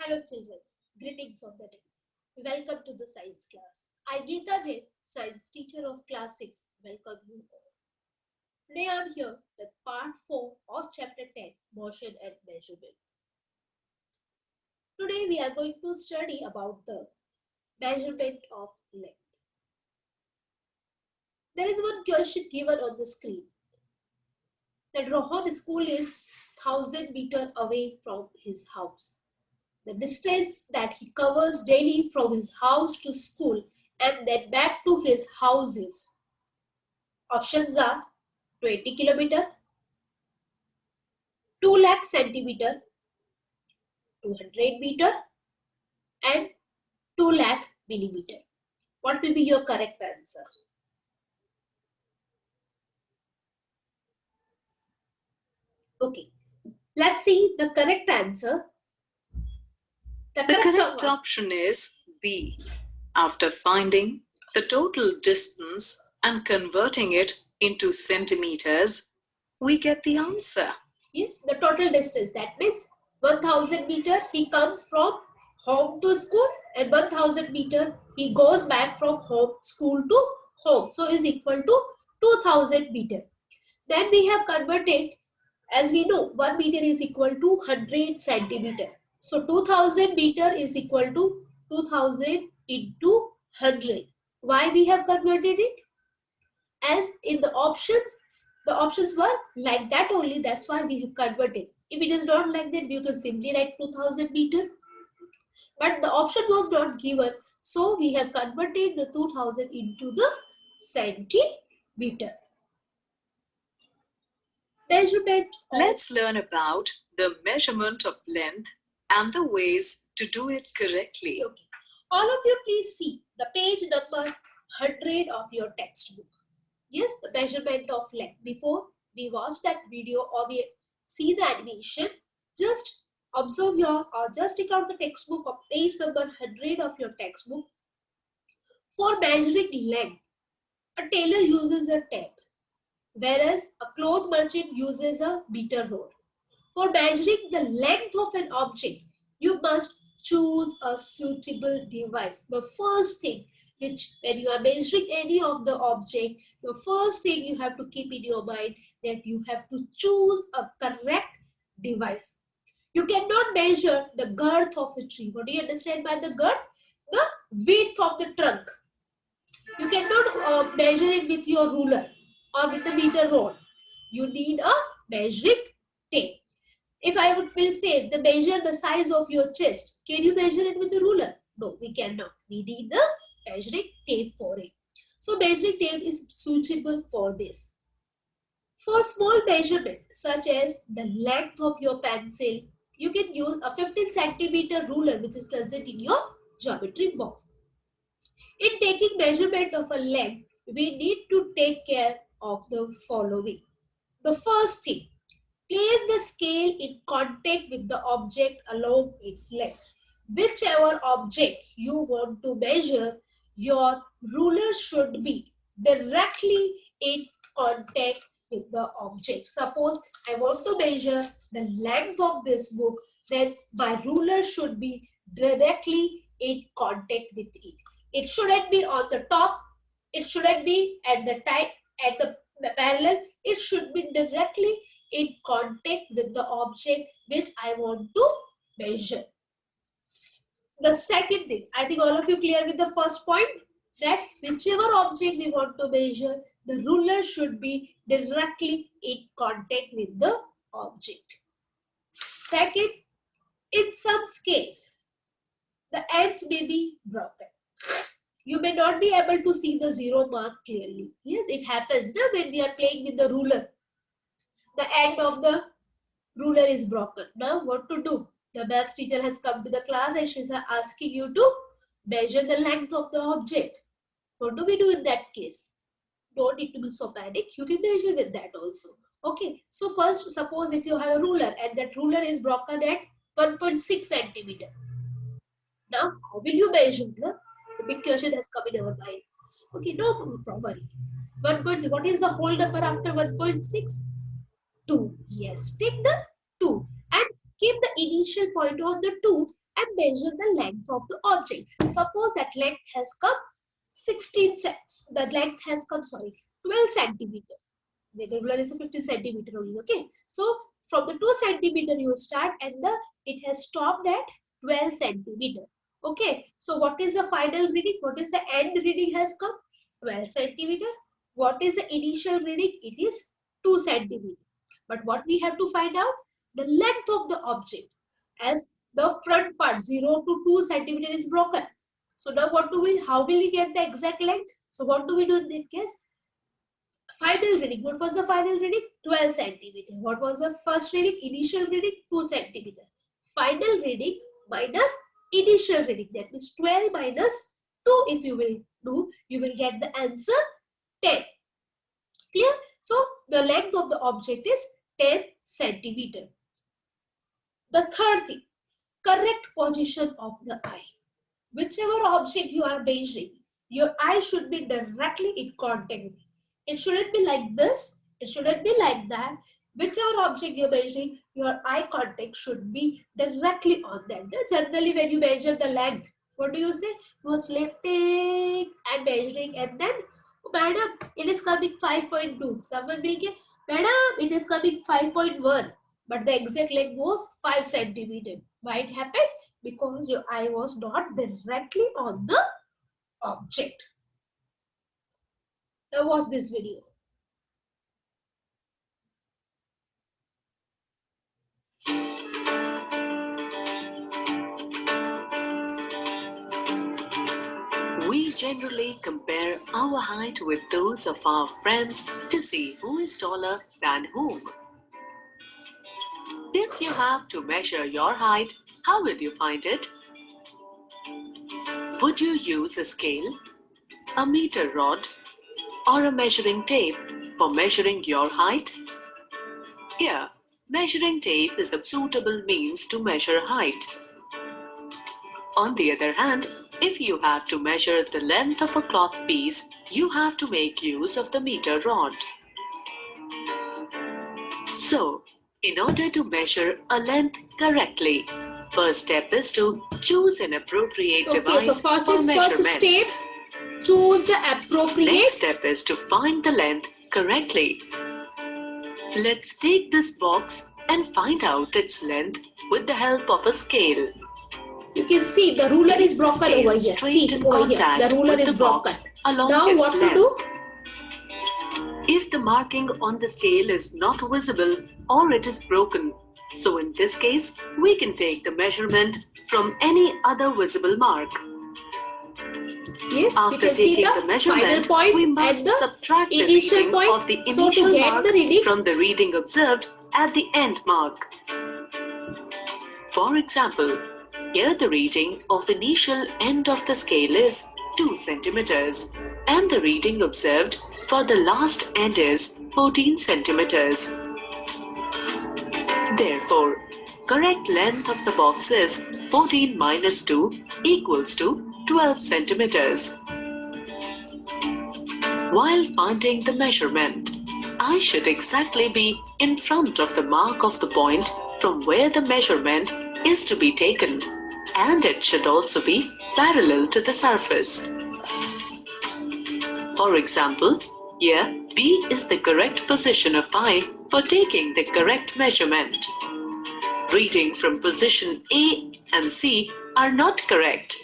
Hello children, greetings of the day. Welcome to the science class. I, Geeta Jain, science teacher of class 6, welcome you all. Today I am here with part 4 of chapter 10, motion and measurement. Today we are going to study about the measurement of length. There is one question given on the screen that Rohan school is 1000 meters away from his house. The distance that he covers daily from his house to school and then back to his house is. Options are 20 kilometer, 2 lakh centimeter, 200 meter and 2 lakh millimeter. What will be your correct answer? Okay, let's see the correct answer. The correct option is B. After finding the total distance and converting it into centimeters, we get the answer. Yes, the total distance. That means 1000 meter he comes from home to school and 1000 meter he goes back from home school to home. So is equal to 2000 meter. Then we have converted, as we know, 1 meter is equal to 100 centimeter. So 2000 meter is equal to 2000 into 100. Why we have converted it? As in the options were like that only. That's why we have converted. If it is not like that, you can simply write 2000 meter. But the option was not given. So we have converted the 2000 into the centimeter. Measurement. Let's learn about the measurement of length and the ways to do it correctly. Okay. All of you please see the page number 100 of your textbook. Yes, the measurement of length. Before we watch that video or we see the animation, just observe just take out the textbook of page number 100 of your textbook. For measuring length, a tailor uses a tape, whereas a cloth merchant uses a meter rule. For measuring the length of an object, you must choose a suitable device. The first thing when you are measuring any of the object, the first thing you have to keep in your mind that you have to choose a correct device. You cannot measure the girth of a tree. What do you understand by the girth? The width of the trunk. You cannot measure it with your ruler or with the meter rod. You need a measuring tape. If I will say to measure the size of your chest, can you measure it with the ruler? No, we cannot. We need the measuring tape for it. So measuring tape is suitable for this. For small measurement such as the length of your pencil, you can use a 15 centimeter ruler which is present in your geometry box. In taking measurement of a length, we need to take care of the following. The first thing, place the scale in contact with the object along its length. Whichever object you want to measure, your ruler should be directly in contact with the object. Suppose I want to measure the length of this book, then my ruler should be directly in contact with it. It shouldn't be on the top. It shouldn't be at the parallel. It should be directly in contact with the object which I want to measure. The second thing, I think all of you clear with the first point, that whichever object we want to measure, the ruler should be directly in contact with the object. Second, in some scales, the ends may be broken. You may not be able to see the zero mark clearly. Yes, it happens when we are playing with the ruler. The end of the ruler is broken. Now what to do? The maths teacher has come to the class and she's asking you to measure the length of the object. What do we do in that case? Don't need to be so panic. You can measure with that also. Okay. So first, suppose if you have a ruler and that ruler is broken at 1.6 centimeter. Now, how will you measure? No? The big question has come in our mind. Okay, no problem. 1.6. What is the whole number after 1.6? 2. Yes, take the 2 and keep the initial point on the 2 and measure the length of the object. Suppose that length has come 16 cents. The length has come, 12 centimeter. The ruler is a 15 centimeter only. Okay. So from the 2 centimeter you start and it has stopped at 12 centimeter. Okay. So what is the final reading? What is the end reading has come? 12 centimeter. What is the initial reading? It is 2 centimeter. But what we have to find out? The length of the object, as the front part 0 to 2 centimeter is broken. So now how will we get the exact length? So what do we do in this case? Final reading. What was the final reading? 12 centimeter. What was the first reading? Initial reading 2 centimeter. Final reading minus initial reading. That means 12 minus 2 if you will do, you will get the answer 10. Clear? So the length of the object is 10 centimeter. The third thing, correct position of the eye. Whichever object you are measuring, your eye should be directly in contact with it. It shouldn't be like this. It shouldn't be like that. Whichever object you're measuring, your eye contact should be directly on that. Generally, when you measure the length, what do you say? You are lifting and measuring, and then, oh, madam, it is coming 5.2. Someone will get, madam, it is coming 5.1. But the exact length was 5 centimeter. Why it happened? Because your eye was not directly on the object. Now watch this video. We generally compare our height with those of our friends to see who is taller than whom. If you have to measure your height, how will you find it? Would you use a scale, a meter rod, or a measuring tape for measuring your height? Here, measuring tape is a suitable means to measure height. On the other hand, if you have to measure the length of a cloth piece, you have to make use of the meter rod. So, in order to measure a length correctly, first step is to choose an appropriate device so first for is measurement. First step, choose the appropriate. Next step is to find the length correctly. Let's take this box and find out its length with the help of a scale. You can see the ruler is broken over here. See over here, the ruler is broken. Now what to do? If the marking on the scale is not visible or it is broken, so in this case, we can take the measurement from any other visible mark. Yes, after you can see taking the measurement, point we must subtract the reading of the initial mark from the reading observed at the end mark. For example, here the reading of initial end of the scale is 2 centimeters and the reading observed for the last end is 14 centimeters. Therefore, correct length of the box is 14 minus 2 equals to 12 centimeters. While finding the measurement, I should exactly be in front of the mark of the point from where the measurement is to be taken, and it should also be parallel to the surface. For example, here B is the correct position of eye for taking the correct measurement. Reading from position A and C are not correct.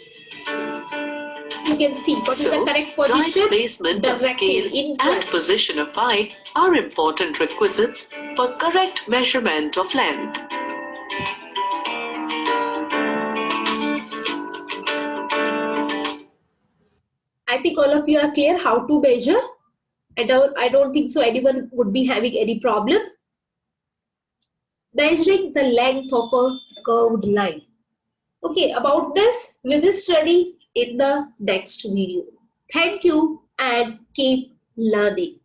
You can see what is the correct position. Right placement of scale and position of eye are important requisites for correct measurement of length. I think all of you are clear how to measure. I don't think so anyone would be having any problem. Measuring the length of a curved line. Okay, about this we will study in the next video. Thank you and keep learning.